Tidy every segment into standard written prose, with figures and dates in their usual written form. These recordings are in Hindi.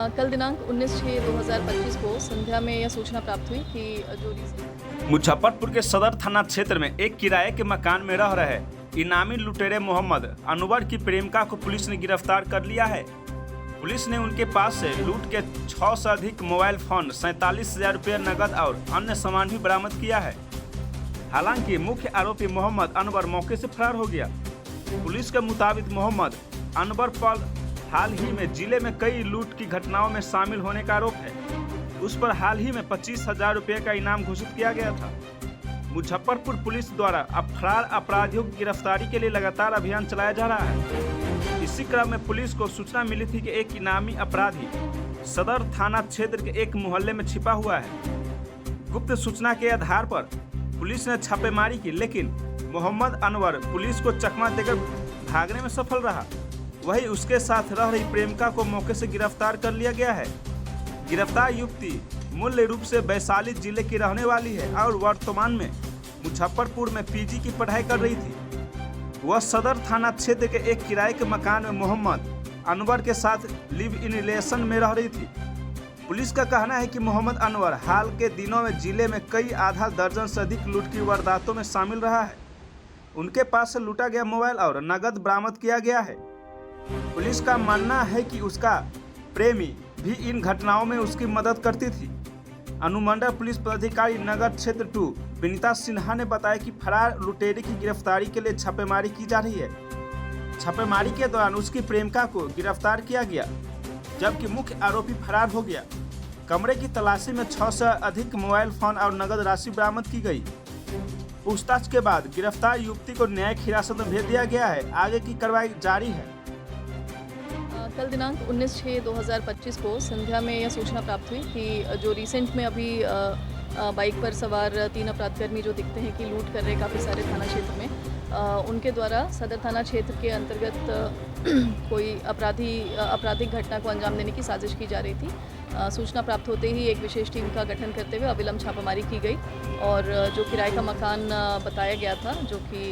कल दिनांक 19/6/2025 को संध्या में यह सूचना प्राप्त हुई कि मुजफ्फरपुर के सदर थाना क्षेत्र में एक किराए के मकान में रह रहे इनामी लुटेरे मोहम्मद अनवर की प्रेमिका को पुलिस ने गिरफ्तार कर लिया है। पुलिस ने उनके पास से लूट के 6 से अधिक मोबाइल फोन, 47,000 रुपये नकद और अन्य सामान भी बरामद किया है। हालांकि मुख्य आरोपी मोहम्मद अनवर मौके से फरार हो गया। पुलिस के मुताबिक मोहम्मद अनवर पर हाल ही में जिले में कई लूट की घटनाओं में शामिल होने का आरोप है। उस पर हाल ही में 25,000 रुपये का इनाम घोषित किया गया था। मुजफ्फरपुर पुलिस द्वारा अब फरार अपराधियों की गिरफ्तारी के लिए लगातार अभियान चलाया जा रहा है। इसी क्रम में पुलिस को सूचना मिली थी कि एक इनामी अपराधी सदर थाना क्षेत्र के एक मोहल्ले में छिपा हुआ है। गुप्त सूचना के आधार पर पुलिस ने छापेमारी की, लेकिन मोहम्मद अनवर पुलिस को चकमा देकर भागने में सफल रहा। वहीं उसके साथ रह रही प्रेमिका को मौके से गिरफ्तार कर लिया गया है। गिरफ्तार युवती मूल रूप से वैशाली जिले की रहने वाली है और वर्तमान में मुजफ्फरपुर में पीजी की पढ़ाई कर रही थी। वह सदर थाना क्षेत्र के एक किराए के मकान में मोहम्मद अनवर के साथ लिव इन रिलेशन में रह रही थी। पुलिस का कहना है कि मोहम्मद अनवर हाल के दिनों में जिले में कई आधा दर्जन से अधिक लूट की वारदातों में शामिल रहा है। उनके पास से लूटा गया मोबाइल और नकद बरामद किया गया है। पुलिस का मानना है कि उसका प्रेमी भी इन घटनाओं में उसकी मदद करती थी। अनुमंडल पुलिस पदाधिकारी नगर क्षेत्र 2 विनीता सिन्हा ने बताया कि फरार लुटेरे की गिरफ्तारी के लिए छापेमारी की जा रही है। छापेमारी के दौरान उसकी प्रेमिका को गिरफ्तार किया गया, जबकि मुख्य आरोपी फरार हो गया। कमरे की तलाशी में 6 से अधिक मोबाइल फोन और नकद राशि बरामद की गई। पूछताछ के बाद गिरफ्तार युवती को न्यायिक हिरासत में भेज दिया गया है। आगे की कार्रवाई जारी है। कल दिनांक 19/6/2025 को संध्या में यह सूचना प्राप्त हुई कि जो रिसेंट में अभी बाइक पर सवार 3 अपराधकर्मी जो दिखते हैं कि लूट कर रहे काफ़ी सारे थाना क्षेत्र में, उनके द्वारा सदर थाना क्षेत्र के अंतर्गत कोई आपराधिक घटना को अंजाम देने की साजिश की जा रही थी। सूचना प्राप्त होते ही एक विशेष टीम का गठन करते हुए अविलंब छापामारी की गई और जो किराए का मकान बताया गया था, जो कि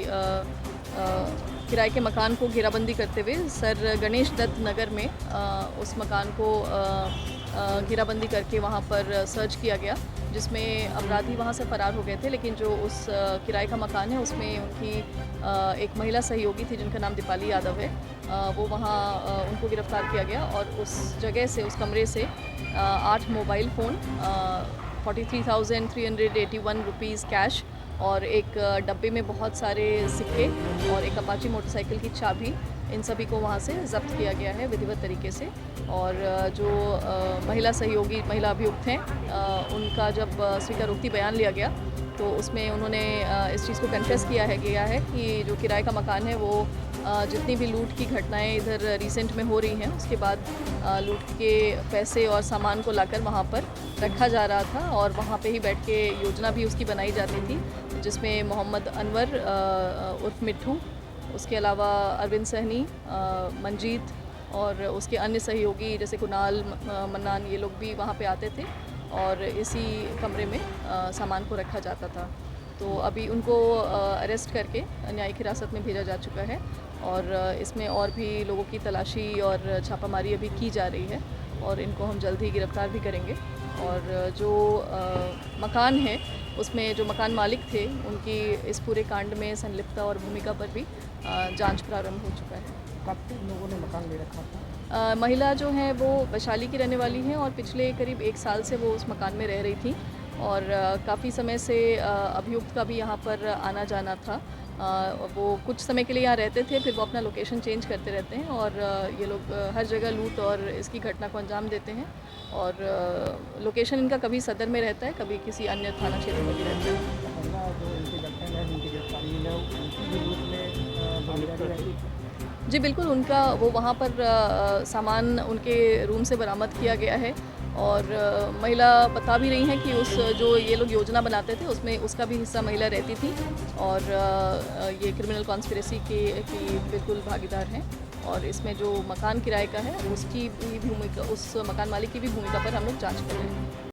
किराए के मकान को घेराबंदी करते हुए सर गणेश दत्त नगर में उस मकान को घेराबंदी करके वहाँ पर सर्च किया गया, जिसमें अपराधी वहाँ से फरार हो गए थे। लेकिन जो उस किराए का मकान है उसमें उनकी एक महिला सहयोगी थी जिनका नाम दीपाली यादव है, वो वहाँ उनको गिरफ्तार किया गया और उस जगह से, उस कमरे से 8 मोबाइल फ़ोन, 43,381 रुपीज़ कैश और एक डब्बे में बहुत सारे सिक्के और एक अपाची मोटरसाइकिल की चाबी, इन सभी को वहाँ से जब्त किया गया है विधिवत तरीके से। और जो महिला सहयोगी, महिला अभियुक्त हैं, उनका जब स्वीकारोक्ति बयान लिया गया तो उसमें उन्होंने इस चीज़ को कन्फेस किया है कि जो किराए का मकान है वो जितनी भी लूट की घटनाएं इधर रिसेंट में हो रही हैं, उसके बाद लूट के पैसे और सामान को लाकर वहाँ पर रखा जा रहा था और वहाँ पे ही बैठ के योजना भी उसकी बनाई जाती थी, जिसमें मोहम्मद अनवर उर्फ मिट्ठू, उसके अलावा अरविंद सहनी, मंजीत और उसके अन्य सहयोगी जैसे कुणाल, मन्नान, ये लोग भी वहाँ पे आते थे और इसी कमरे में सामान को रखा जाता था। तो अभी उनको अरेस्ट करके न्यायिक हिरासत में भेजा जा चुका है और इसमें और भी लोगों की तलाशी और छापामारी अभी की जा रही है और इनको हम जल्द ही गिरफ्तार भी करेंगे। और जो मकान है उसमें जो मकान मालिक थे उनकी इस पूरे कांड में संलिप्तता और भूमिका पर भी जांच प्रारंभ हो चुका है। कब लोगों ने मकान ले रखा था? महिला जो है वो वैशाली की रहने वाली हैं और पिछले करीब 1 साल से वो उस मकान में रह रही थी और काफ़ी समय से अभियुक्त का भी यहाँ पर आना जाना था। वो कुछ समय के लिए यहाँ रहते थे, फिर वो अपना लोकेशन चेंज करते रहते हैं और ये लोग हर जगह लूट और इसकी घटना को अंजाम देते हैं और लोकेशन इनका कभी सदर में रहता है, कभी किसी अन्य थाना क्षेत्र में भी रहता है। जी बिल्कुल, उनका वो वहाँ पर सामान उनके रूम से बरामद किया गया है और महिला बता भी रही हैं कि उस जो ये लोग योजना बनाते थे उसमें उसका भी हिस्सा महिला रहती थी और ये क्रिमिनल कॉन्स्पिरेसी की बिल्कुल भागीदार हैं और इसमें जो मकान किराए का है उसकी भी भूमिका, उस मकान मालिक की भी भूमिका पर हम लोग जांच कर रहे हैं।